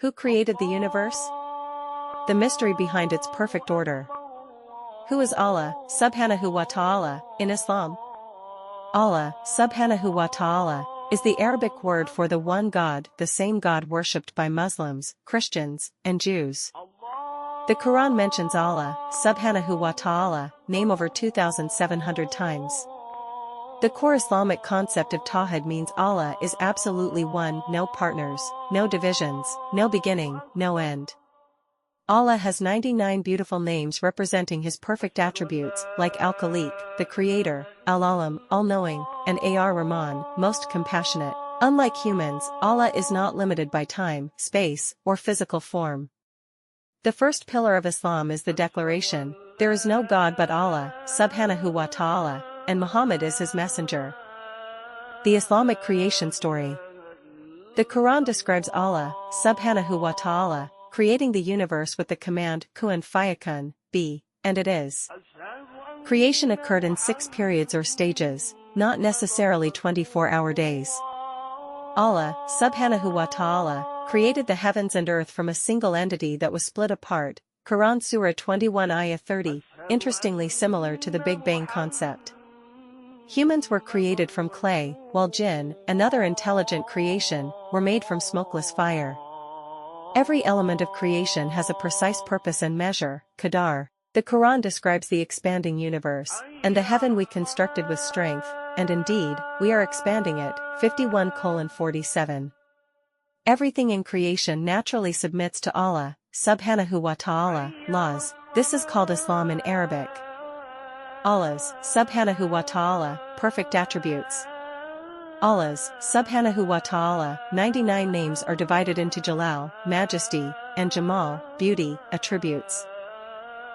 Who created the universe? The mystery behind its perfect order. Who is Allah, subhanahu wa ta'ala, in Islam? Allah, subhanahu wa ta'ala, is the Arabic word for the one God, the same God worshipped by Muslims, Christians, and Jews. The Quran mentions Allah, subhanahu wa ta'ala, name over 2,700 times. The core Islamic concept of Tawhid means Allah is absolutely one, no partners, no divisions, no beginning, no end. Allah has 99 beautiful names representing His perfect attributes, like Al-Khaliq, the Creator, Al-Alam, all-knowing, and Ar-Rahman, most compassionate. Unlike humans, Allah is not limited by time, space, or physical form. The first pillar of Islam is the declaration, there is no God but Allah, subhanahu wa ta'ala, and Muhammad is his messenger. The Islamic creation story. The Quran describes Allah, subhanahu wa ta'ala, creating the universe with the command, kun fayakun, be, and it is. Creation occurred in 6 periods or stages, not necessarily 24-hour days. Allah, subhanahu wa ta'ala, created the heavens and earth from a single entity that was split apart, Quran Surah 21 Ayah 30, interestingly similar to the Big Bang concept. Humans were created from clay, while jinn, another intelligent creation, were made from smokeless fire. Every element of creation has a precise purpose and measure, qadar. The Quran describes the expanding universe, and the heaven we constructed with strength, and indeed, we are expanding it, 51:47. Everything in creation naturally submits to Allah, subhanahu wa ta'ala, laws. This is called Islam in Arabic. Allah's, subhanahu wa ta'ala, perfect attributes. Allah's, subhanahu wa ta'ala, 99 names are divided into Jalal, majesty, and Jamal, beauty, attributes.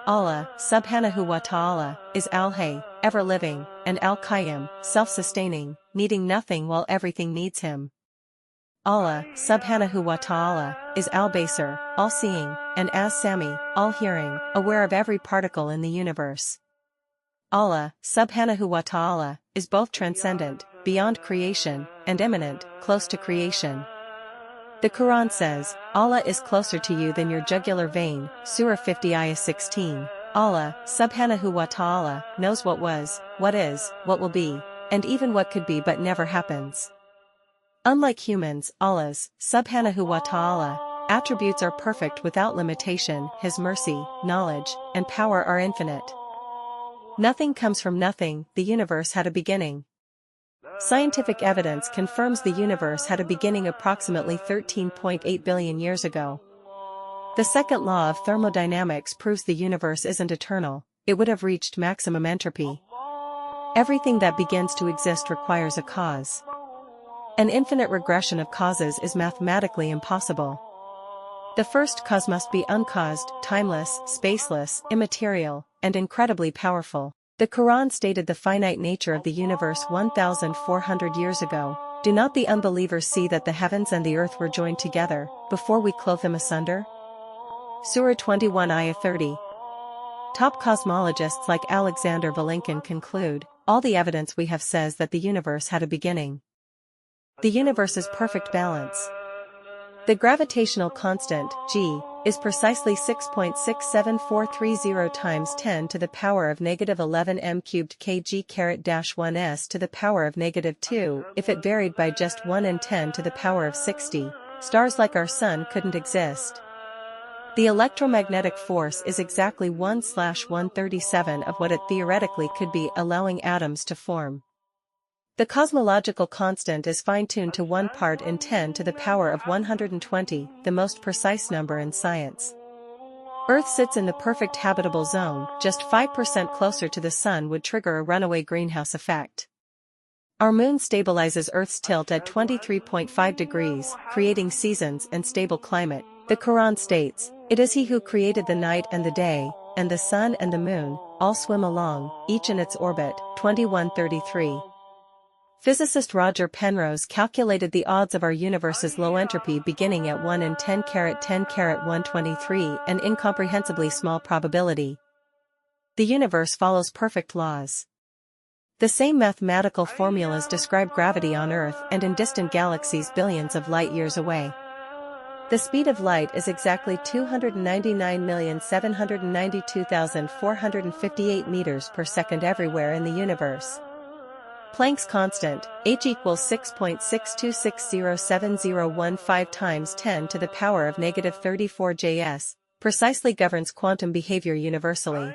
Allah, subhanahu wa ta'ala, is Al-Hayy, ever-living, and Al-Qayyum, self-sustaining, needing nothing while everything needs him. Allah, subhanahu wa ta'ala, is Al-Basir, all-seeing, and As-Sami, all-hearing, aware of every particle in the universe. Allah, subhanahu wa ta'ala, is both transcendent, beyond creation, and immanent, close to creation. The Quran says, Allah is closer to you than your jugular vein, Surah 50 Ayah 16. Allah, subhanahu wa ta'ala, knows what was, what is, what will be, and even what could be but never happens. Unlike humans, Allah's, subhanahu wa ta'ala, attributes are perfect without limitation, His mercy, knowledge, and power are infinite. Nothing comes from nothing, the universe had a beginning. Scientific evidence confirms the universe had a beginning approximately 13.8 billion years ago. The second law of thermodynamics proves the universe isn't eternal, it would have reached maximum entropy. Everything that begins to exist requires a cause. An infinite regression of causes is mathematically impossible. The first cause must be uncaused, timeless, spaceless, immaterial, and incredibly powerful. The Quran stated the finite nature of the universe 1,400 years ago. Do not the unbelievers see that the heavens and the earth were joined together, before we clove them asunder? Surah 21 Ayah 30. Top cosmologists like Alexander Vilenkin conclude, all the evidence we have says that the universe had a beginning. The universe's perfect balance. The gravitational constant, g, is precisely 6.67430 times 10 to the power of negative 11 m cubed kg-1 s to the power of negative 2, if it varied by just 1 in 10 to the power of 60, stars like our sun couldn't exist. The electromagnetic force is exactly 1/137 of what it theoretically could be, allowing atoms to form. The cosmological constant is fine-tuned to 1 part in 10 to the power of 120, the most precise number in science. Earth sits in the perfect habitable zone, just 5% closer to the sun would trigger a runaway greenhouse effect. Our moon stabilizes Earth's tilt at 23.5 degrees, creating seasons and stable climate. The Quran states, "It is He who created the night and the day, and the sun and the moon, all swim along, each in its orbit." 21:33. Physicist Roger Penrose calculated the odds of our universe's low entropy beginning at 1 in 10^10^123, an incomprehensibly small probability. The universe follows perfect laws. The same mathematical formulas describe gravity on Earth and in distant galaxies billions of light-years away. The speed of light is exactly 299,792,458 meters per second everywhere in the universe. Planck's constant, h equals 6.62607015 times 10 to the power of -34 Js, precisely governs quantum behavior universally.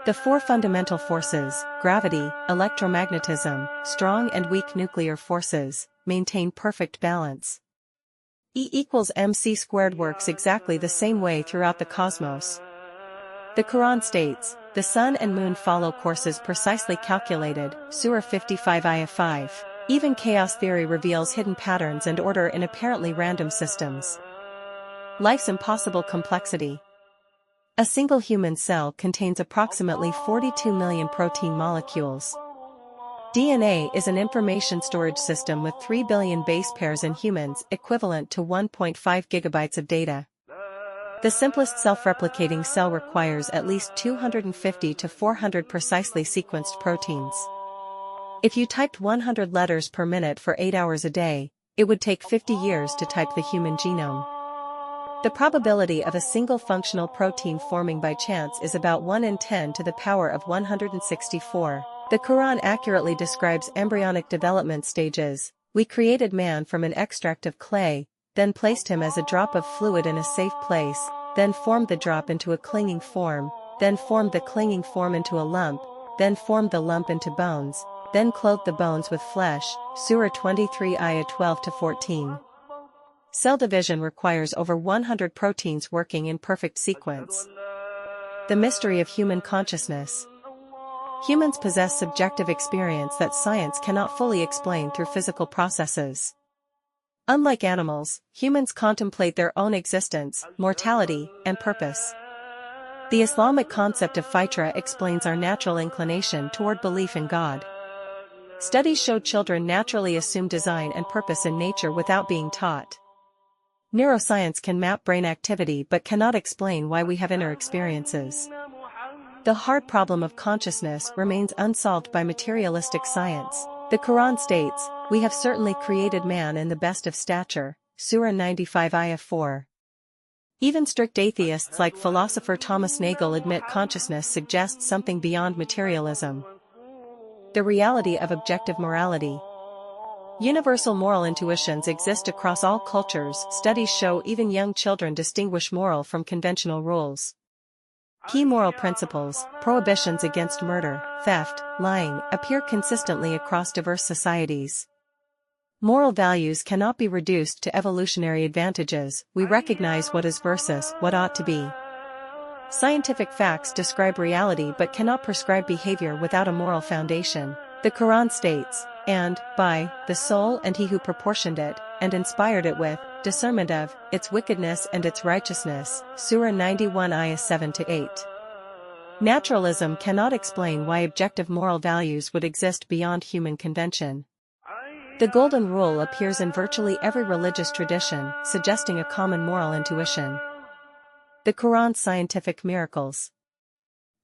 The four fundamental forces, gravity, electromagnetism, strong and weak nuclear forces, maintain perfect balance. E equals mc squared works exactly the same way throughout the cosmos. The Qur'an states, the sun and moon follow courses precisely calculated, Surah 55 Ayah 5. Even chaos theory reveals hidden patterns and order in apparently random systems. Life's impossible complexity. A single human cell contains approximately 42 million protein molecules. DNA is an information storage system with 3 billion base pairs in humans, equivalent to 1.5 gigabytes of data. The simplest self-replicating cell requires at least 250 to 400 precisely sequenced proteins. If you typed 100 letters per minute for 8 hours a day, it would take 50 years to type the human genome. The probability of a single functional protein forming by chance is about 1 in 10 to the power of 164. The Quran accurately describes embryonic development stages. We created man from an extract of clay, then placed him as a drop of fluid in a safe place, then formed the drop into a clinging form, then formed the clinging form into a lump, then formed the lump into bones, then clothed the bones with flesh, Surah 23 Ayah 12 to 14. Cell division requires over 100 proteins working in perfect sequence. The mystery of human consciousness. Humans possess subjective experience that science cannot fully explain through physical processes. Unlike animals, humans contemplate their own existence, mortality, and purpose. The Islamic concept of fitra explains our natural inclination toward belief in God. Studies show children naturally assume design and purpose in nature without being taught. Neuroscience can map brain activity but cannot explain why we have inner experiences. The hard problem of consciousness remains unsolved by materialistic science. The Quran states, we have certainly created man in the best of stature, Surah 95 Ayah 4. Even strict atheists like philosopher Thomas Nagel admit consciousness suggests something beyond materialism. The reality of objective morality. Universal moral intuitions exist across all cultures. Studies show even young children distinguish moral from conventional rules. Key moral principles, prohibitions against murder, theft, lying, appear consistently across diverse societies. Moral values cannot be reduced to evolutionary advantages. We recognize what is versus what ought to be. Scientific facts describe reality but cannot prescribe behavior without a moral foundation. The Quran states, and, by, the soul and he who proportioned it, and inspired it with, discernment of, its wickedness and its righteousness, Surah 91 Ayah 7 to 8. Naturalism cannot explain why objective moral values would exist beyond human convention. The Golden Rule appears in virtually every religious tradition, suggesting a common moral intuition. The Quran's scientific miracles.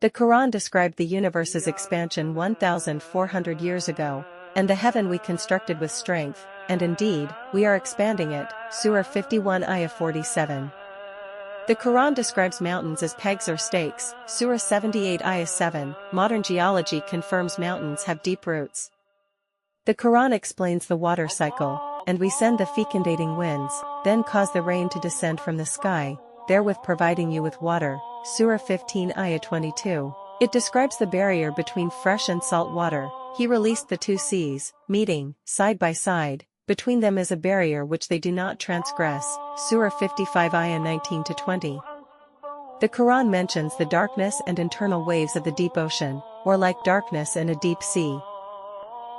The Quran described the universe's expansion 1,400 years ago, and the heaven we constructed with strength, and indeed, we are expanding it, Surah 51 Ayah 47. The Quran describes mountains as pegs or stakes, Surah 78 Ayah 7. Modern geology confirms mountains have deep roots. The Quran explains the water cycle, and we send the fecundating winds, then cause the rain to descend from the sky, therewith providing you with water, Surah 15 Ayah 22. It describes the barrier between fresh and salt water. He released the two seas, meeting, side by side, between them is a barrier which they do not transgress, Surah 55 Ayah 19 to 20. The Quran mentions the darkness and internal waves of the deep ocean, or like darkness in a deep sea.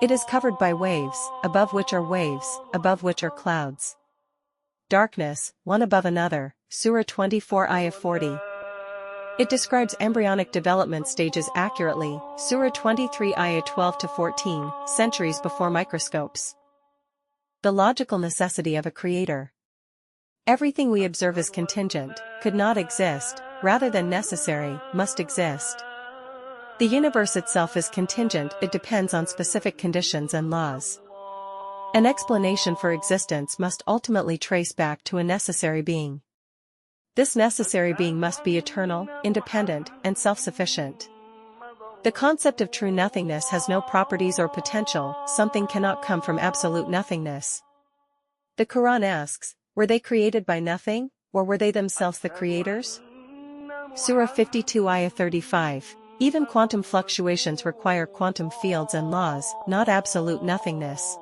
It is covered by waves, above which are waves, above which are clouds. Darkness, one above another, Surah 24 Ayah 40. It describes embryonic development stages accurately, Surah 23 Ayah 12 to 14, centuries before microscopes. The logical necessity of a creator. Everything we observe is contingent, could not exist, rather than necessary, must exist. The universe itself is contingent, it depends on specific conditions and laws. An explanation for existence must ultimately trace back to a necessary being. This necessary being must be eternal, independent, and self-sufficient. The concept of true nothingness has no properties or potential. Something cannot come from absolute nothingness. The Quran asks, were they created by nothing, or were they themselves the creators? Surah 52 Ayah 35. Even quantum fluctuations require quantum fields and laws, not absolute nothingness.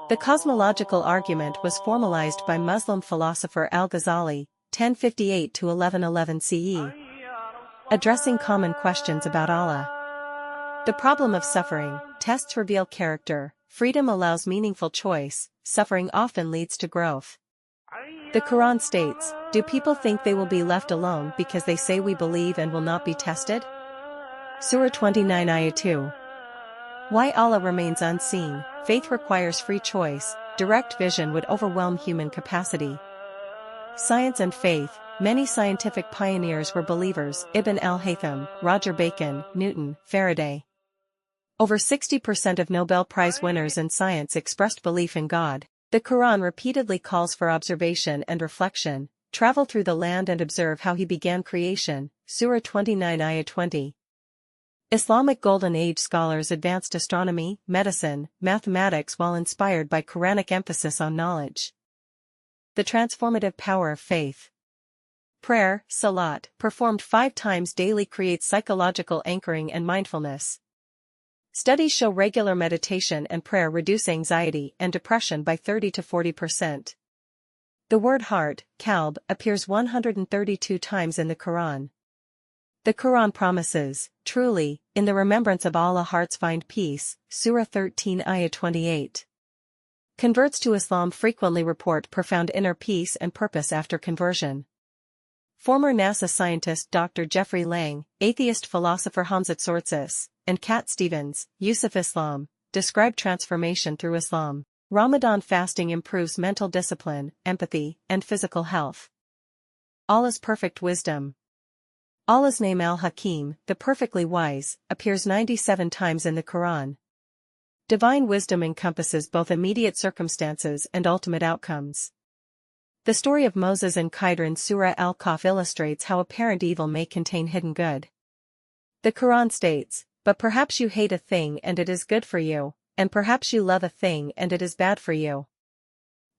The cosmological argument was formalized by Muslim philosopher Al-Ghazali, 1058 to 1111 CE. Addressing common questions about Allah. The problem of suffering. Tests reveal character, freedom allows meaningful choice, suffering often leads to growth. The Quran states, do people think they will be left alone because they say we believe and will not be tested? Surah 29 Ayah 2. Why Allah remains unseen. Faith requires free choice, direct vision would overwhelm human capacity. Science and faith. Many scientific pioneers were believers, Ibn al-Haytham, Roger Bacon, Newton, Faraday. Over 60% of Nobel Prize winners in science expressed belief in God. The Quran repeatedly calls for observation and reflection, travel through the land and observe how He began creation, Surah 29 Ayah 20. Islamic Golden Age scholars advanced astronomy, medicine, mathematics while inspired by Quranic emphasis on knowledge. The transformative power of faith. Prayer, salat, performed 5 times daily creates psychological anchoring and mindfulness. Studies show regular meditation and prayer reduce anxiety and depression by 30 to 40%. The word heart, kalb, appears 132 times in the Quran. The Quran promises, truly, in the remembrance of Allah hearts find peace, Surah 13 Ayah 28. Converts to Islam frequently report profound inner peace and purpose after conversion. Former NASA scientist Dr. Jeffrey Lang, atheist philosopher Hamzat Sortsis, and Cat Stevens, Yusuf Islam, describe transformation through Islam. Ramadan fasting improves mental discipline, empathy, and physical health. Allah's perfect wisdom. Allah's name Al-Hakim, the perfectly wise, appears 97 times in the Quran. Divine wisdom encompasses both immediate circumstances and ultimate outcomes. The story of Moses and Khidr in Surah Al-Kahf illustrates how apparent evil may contain hidden good. The Quran states, but perhaps you hate a thing and it is good for you, and perhaps you love a thing and it is bad for you.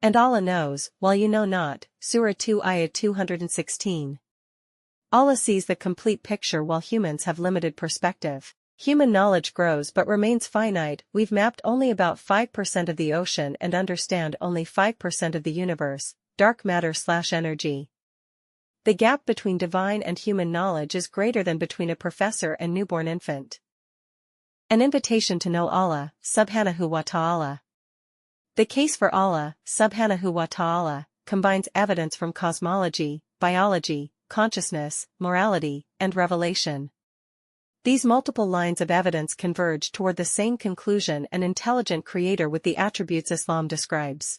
And Allah knows, while you know not, Surah 2 Ayah 216. Allah sees the complete picture while humans have limited perspective. Human knowledge grows but remains finite. We've mapped only about 5% of the ocean and understand only 5% of the universe, dark matter/energy. The gap between divine and human knowledge is greater than between a professor and newborn infant. An invitation to know Allah, subhanahu wa ta'ala. The case for Allah, subhanahu wa ta'ala, combines evidence from cosmology, biology, consciousness, morality, and revelation. These multiple lines of evidence converge toward the same conclusion: an intelligent creator with the attributes Islam describes.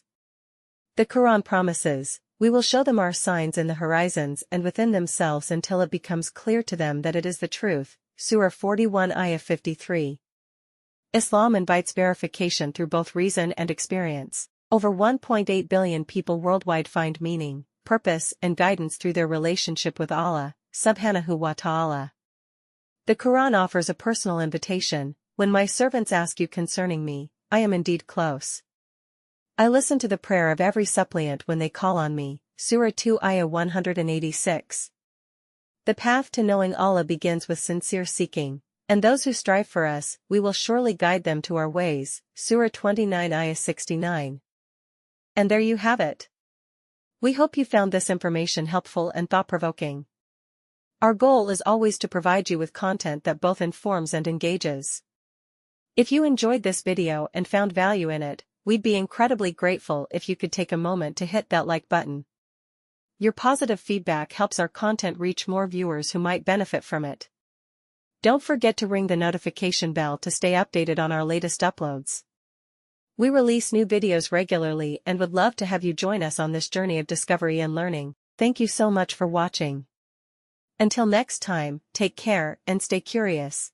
The Quran promises, we will show them our signs in the horizons and within themselves until it becomes clear to them that it is the truth, Surah 41 Ayah 53. Islam invites verification through both reason and experience. Over 1.8 billion people worldwide find meaning, purpose, and guidance through their relationship with Allah, subhanahu wa ta'ala. The Quran offers a personal invitation: when my servants ask you concerning me, I am indeed close. I listen to the prayer of every suppliant when they call on me, Surah 2 Ayah 186. The path to knowing Allah begins with sincere seeking, and those who strive for us, we will surely guide them to our ways, Surah 29 Ayah 69. And there you have it. We hope you found this information helpful and thought-provoking. Our goal is always to provide you with content that both informs and engages. If you enjoyed this video and found value in it, we'd be incredibly grateful if you could take a moment to hit that like button. Your positive feedback helps our content reach more viewers who might benefit from it. Don't forget to ring the notification bell to stay updated on our latest uploads. We release new videos regularly and would love to have you join us on this journey of discovery and learning. Thank you so much for watching. Until next time, take care and stay curious.